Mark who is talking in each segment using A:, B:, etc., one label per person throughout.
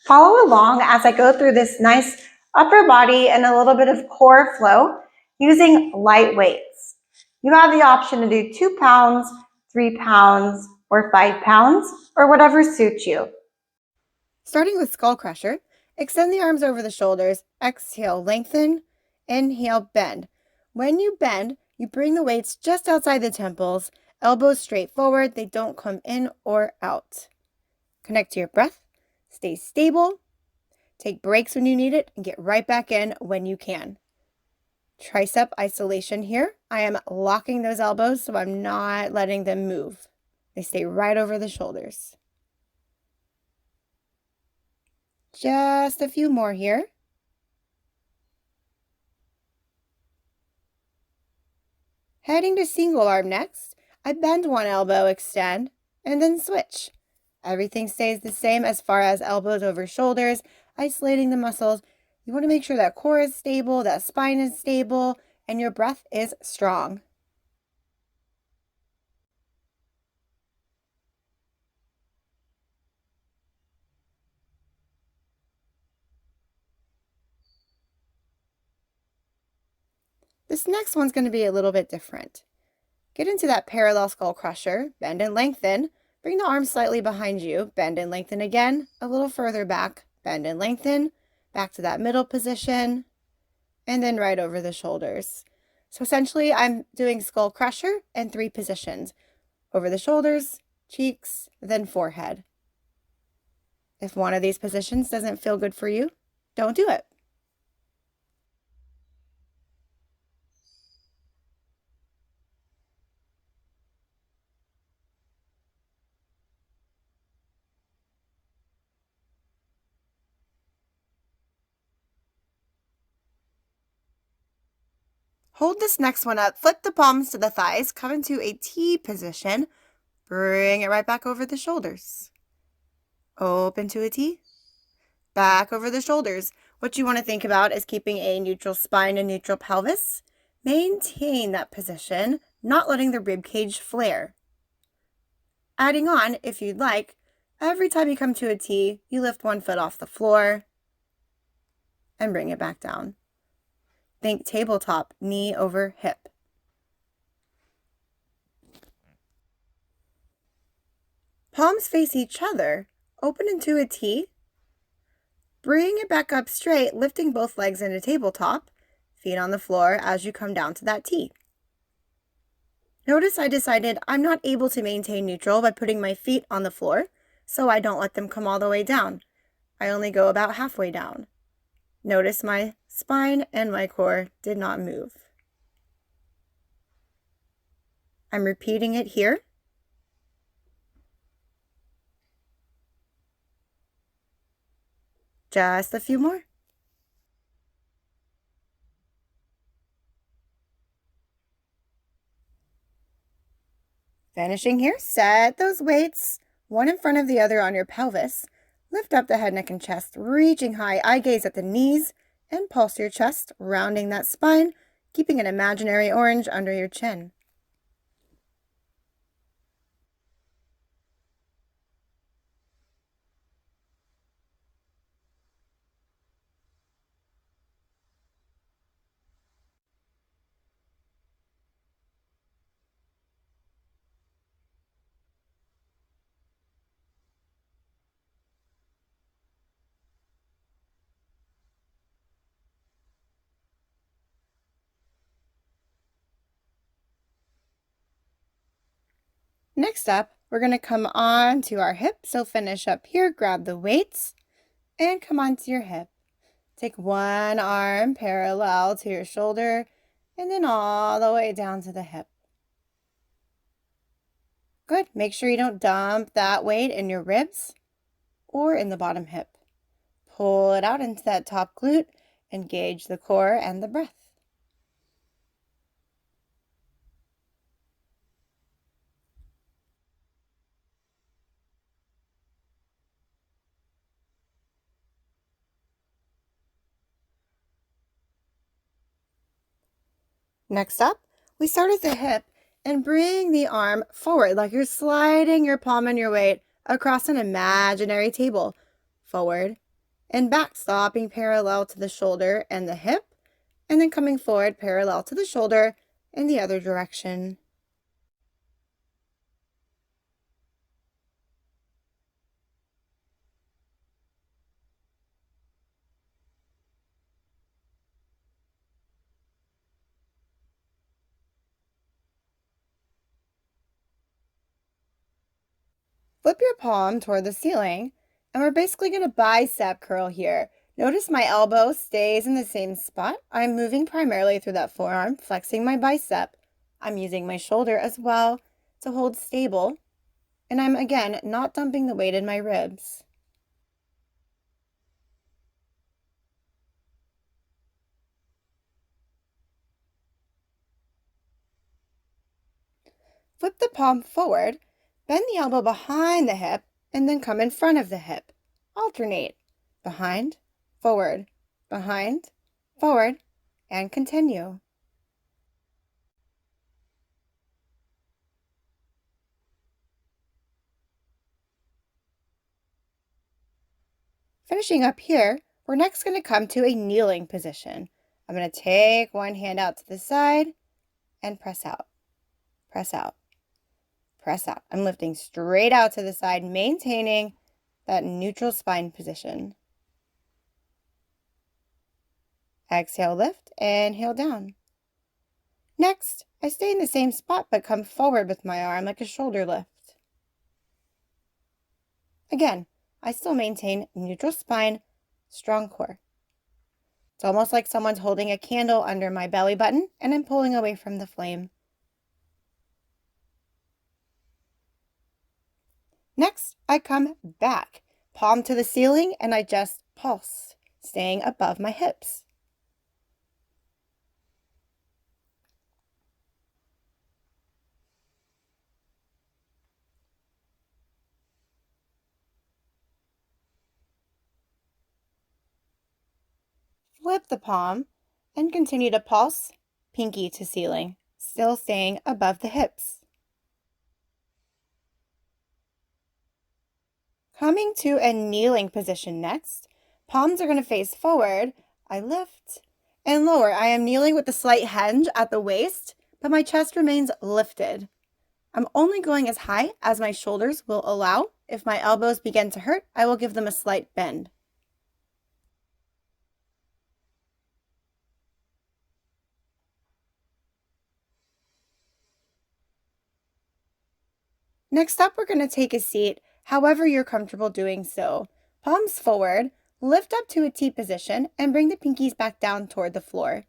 A: Follow along as I go through this nice upper body and a little bit of core flow using light weights. You have the option to do 2 pounds, 3 pounds, or 5 pounds, or whatever suits you.
B: Starting with skull crusher, extend the arms over the shoulders, exhale, lengthen, inhale, bend. When you bend, you bring the weights just outside the temples, elbows straight forward, they don't come in or out. Connect to your breath, stay stable, take breaks when you need it, and get right back in when you can. Tricep isolation here. I am locking those elbows so I'm not letting them move. They stay right over the shoulders. Just a few more here. Heading to single arm next, I bend one elbow, extend, and then switch. Everything stays the same as far as elbows over shoulders, isolating the muscles. You want to make sure that core is stable, that spine is stable, and your breath is strong. This next one's going to be a little bit different. Get into that parallel skull crusher, bend and lengthen. Bring the arms slightly behind you, bend and lengthen again, a little further back, bend and lengthen, back to that middle position, and then right over the shoulders. So essentially, I'm doing skull crusher in 3 positions: over the shoulders, cheeks, then forehead. If one of these positions doesn't feel good for you, don't do it. Hold this next one up, flip the palms to the thighs, come into a T position, bring it right back over the shoulders. Open to a T, back over the shoulders. What you want to think about is keeping a neutral spine and neutral pelvis. Maintain that position, not letting the rib cage flare. Adding on, if you'd like, every time you come to a T, you lift one foot off the floor and bring it back down. Think tabletop, knee over hip. Palms face each other, open into a T. Bring it back up straight, lifting both legs into tabletop, feet on the floor as you come down to that T. Notice I decided I'm not able to maintain neutral by putting my feet on the floor, so I don't let them come all the way down. I only go about halfway down. Notice my spine and my core did not move. I'm repeating it here. Just a few more. Finishing here, set those weights, one in front of the other on your pelvis. Lift up the head, neck, and chest, reaching high. Eye gaze at the knees and pulse your chest, rounding that spine, keeping an imaginary orange under your chin. Next up, we're going to come on to our hip. So finish up here, grab the weights, and come onto your hip. Take one arm parallel to your shoulder, and then all the way down to the hip. Good. Make sure you don't dump that weight in your ribs or in the bottom hip. Pull it out into that top glute, engage the core and the breath. Next up, we start at the hip and bring the arm forward like you're sliding your palm and your weight across an imaginary table. Forward and back, stopping parallel to the shoulder and the hip, and then coming forward parallel to the shoulder in the other direction. Flip your palm toward the ceiling, and we're basically going to bicep curl here. Notice my elbow stays in the same spot. I'm moving primarily through that forearm, flexing my bicep. I'm using my shoulder as well to hold stable, and I'm again not dumping the weight in my ribs. Flip the palm forward, bend the elbow behind the hip, and then come in front of the hip. Alternate. Behind, forward, behind, forward, and continue. Finishing up here, we're next going to come to a kneeling position. I'm going to take one hand out to the side and press out, press out, press out. I'm lifting straight out to the side, maintaining that neutral spine position. Exhale, lift, inhale down. Next, I stay in the same spot but come forward with my arm like a shoulder lift. Again, I still maintain neutral spine, strong core. It's almost like someone's holding a candle under my belly button and I'm pulling away from the flame. Next, I come back, palm to the ceiling, and I just pulse, staying above my hips. Flip the palm and continue to pulse, pinky to ceiling, still staying above the hips. Coming to a kneeling position next, palms are going to face forward. I lift and lower. I am kneeling with a slight hinge at the waist, but my chest remains lifted. I'm only going as high as my shoulders will allow. If my elbows begin to hurt, I will give them a slight bend. Next up, we're going to take a seat, however you're comfortable doing so. Palms forward, lift up to a T position, and bring the pinkies back down toward the floor.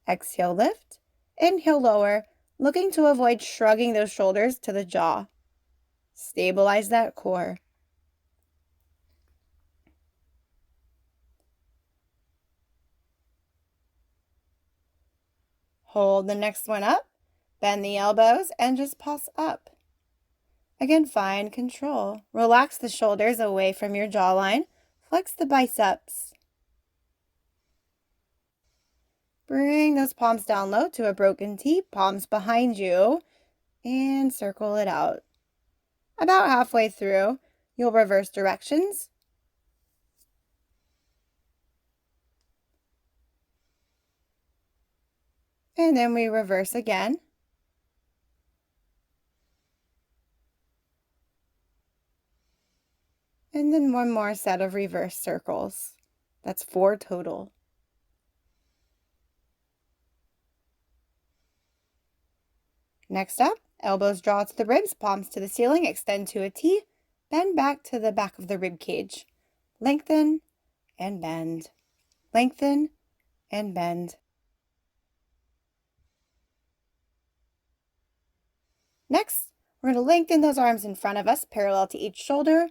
B: Exhale, lift. Inhale, lower, looking to avoid shrugging those shoulders to the jaw. Stabilize that core. Hold the next one up, bend the elbows, and just pulse up. Again, find control. Relax the shoulders away from your jawline. Flex the biceps. Bring those palms down low to a broken T, palms behind you, and circle it out. About halfway through, you'll reverse directions. And then we reverse again. And then one more set of reverse circles. That's 4 total. Next up, elbows draw to the ribs, palms to the ceiling, extend to a T, bend back to the back of the rib cage. Lengthen and bend. Lengthen and bend. Next, we're going to lengthen those arms in front of us, parallel to each shoulder,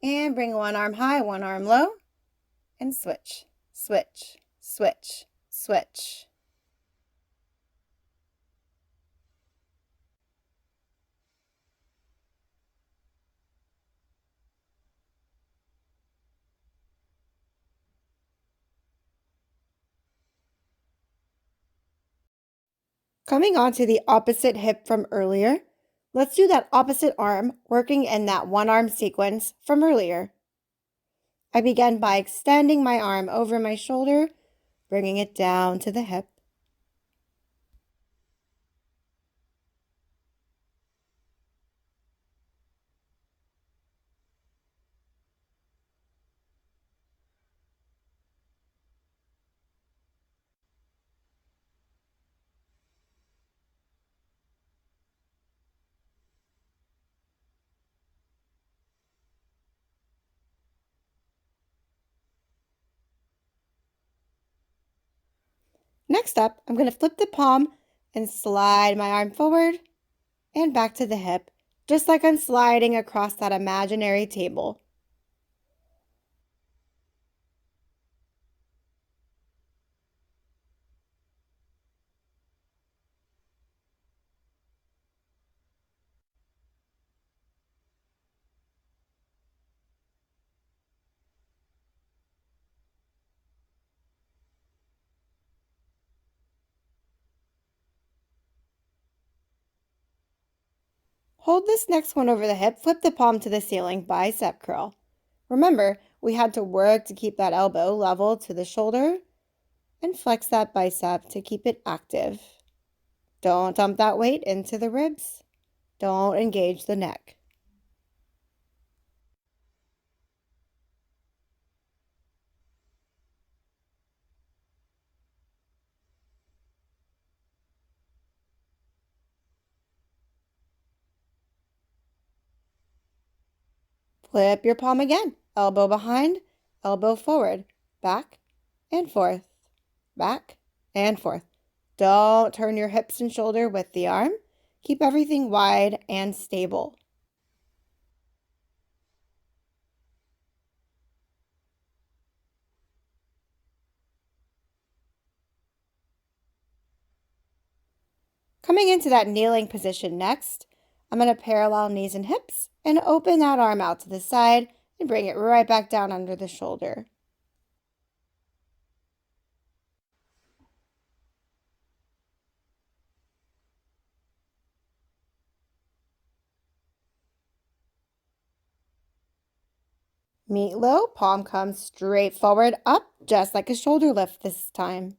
B: and bring one arm high, one arm low, and switch, switch, switch, switch. Coming onto the opposite hip from earlier, let's do that opposite arm, working in that one arm sequence from earlier. I begin by extending my arm over my shoulder, bringing it down to the hip. Next up, I'm going to flip the palm and slide my arm forward and back to the hip, just like I'm sliding across that imaginary table. Hold this next one over the hip, flip the palm to the ceiling, bicep curl. Remember, we had to work to keep that elbow level to the shoulder and flex that bicep to keep it active. Don't dump that weight into the ribs. Don't engage the neck. Flip your palm again. Elbow behind, elbow forward, back and forth, back and forth. Don't turn your hips and shoulder with the arm. Keep everything wide and stable. Coming into that kneeling position next, I'm going to parallel knees and hips and open that arm out to the side and bring it right back down under the shoulder. Meet low, palm comes straight forward up, just like a shoulder lift this time.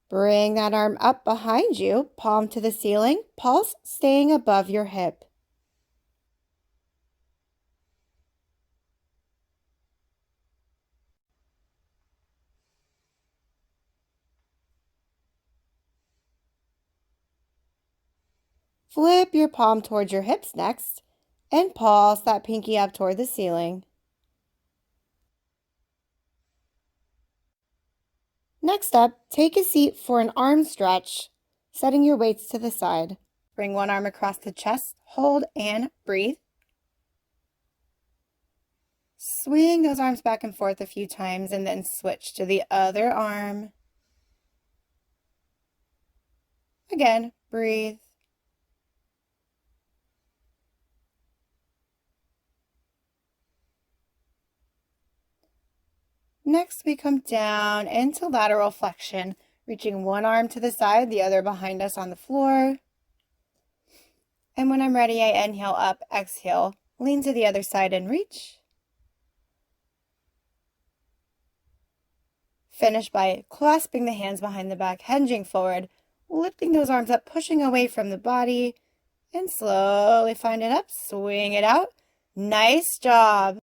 B: Bring that arm up behind you, palm to the ceiling, pulse staying above your hip. Flip your palm towards your hips next, and pulse that pinky up toward the ceiling. Next up, take a seat for an arm stretch, setting your weights to the side. Bring one arm across the chest, hold and breathe. Swing those arms back and forth a few times and then switch to the other arm. Again, breathe. Next, we come down into lateral flexion, reaching one arm to the side, the other behind us on the floor. And when I'm ready, I inhale up, exhale, lean to the other side and reach. Finish by clasping the hands behind the back, hinging forward, lifting those arms up, pushing away from the body, and slowly find it up, swing it out. Nice job.